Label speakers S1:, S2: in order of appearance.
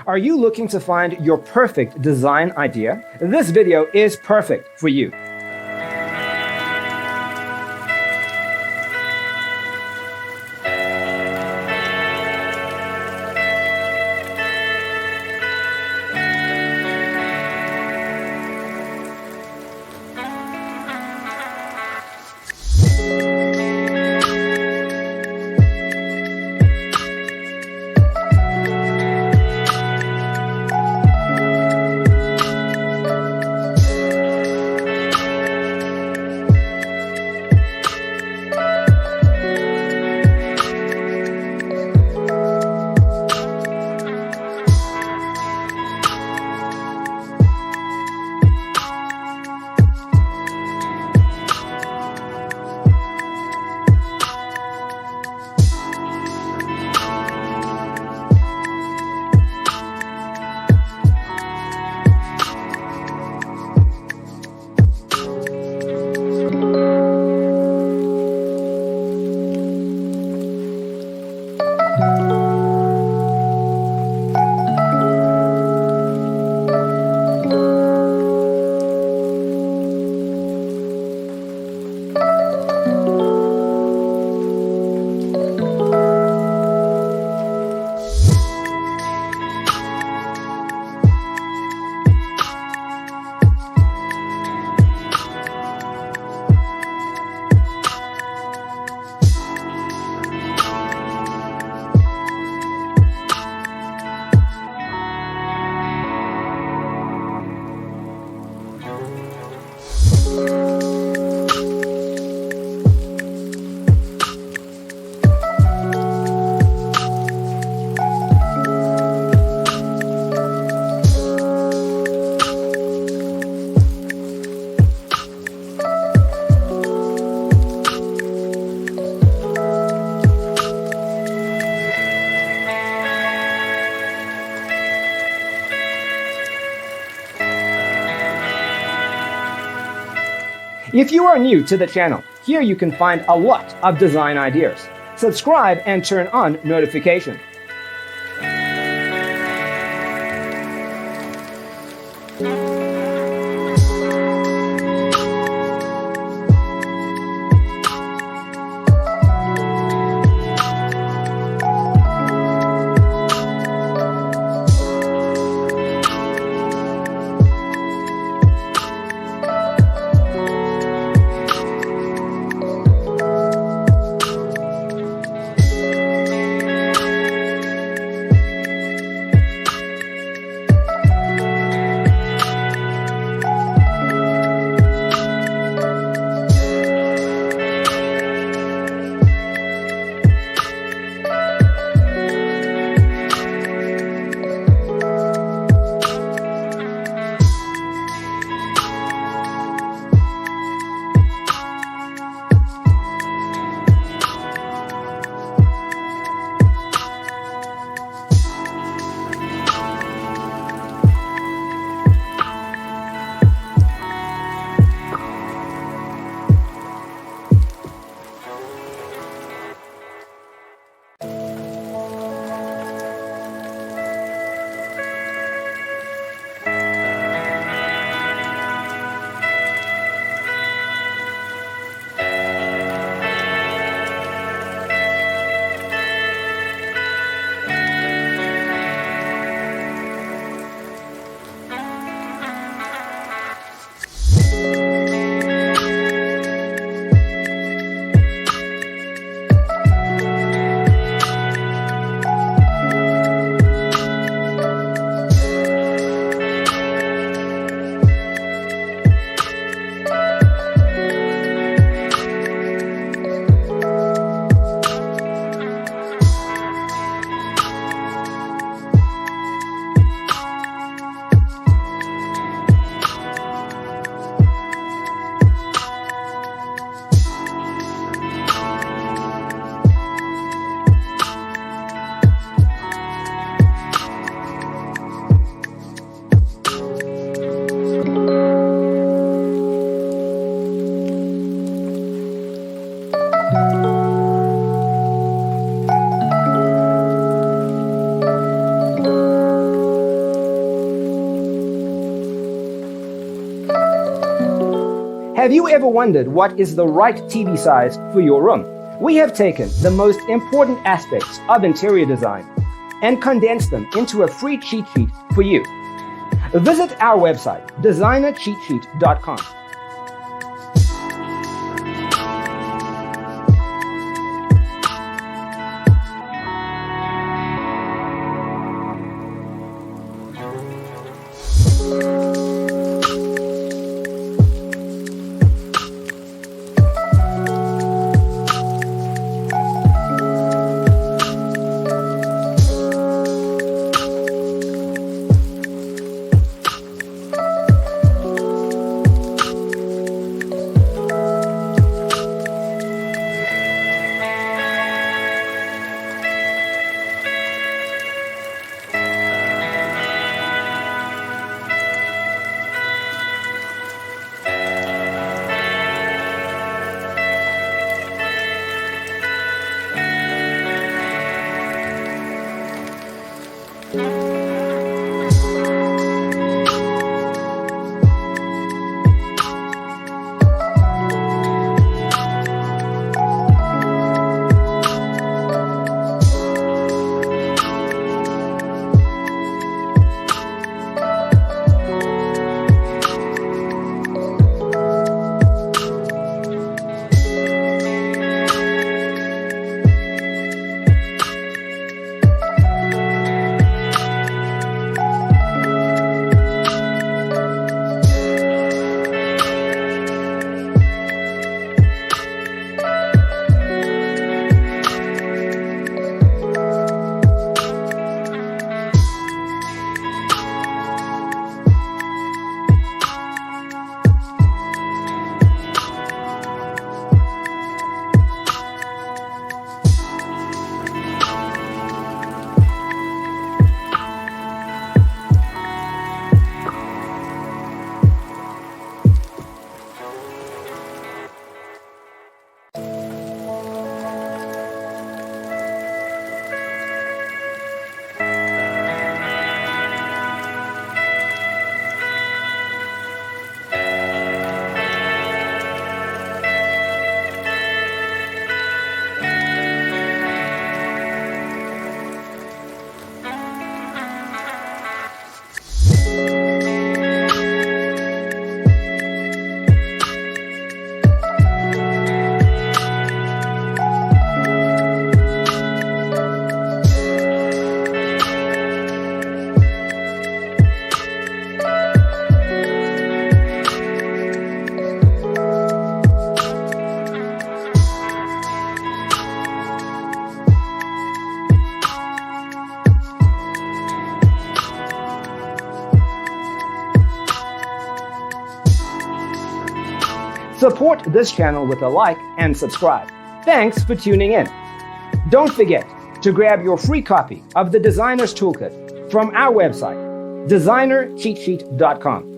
S1: Are you looking to find your perfect design idea? This video is perfect for you. If you are new to the channel, here you can find a lot of design ideas. Subscribe and turn on notifications. Have you ever wondered what is the right TV size for your room? We have taken the most important aspects of interior design and condensed them into a free cheat sheet for you. Visit our website, designercheatsheet.com. Support this channel with a like and subscribe. Thanks for tuning in. Don't forget to grab your free copy of the Designer's Toolkit from our website, designercheatsheet.com.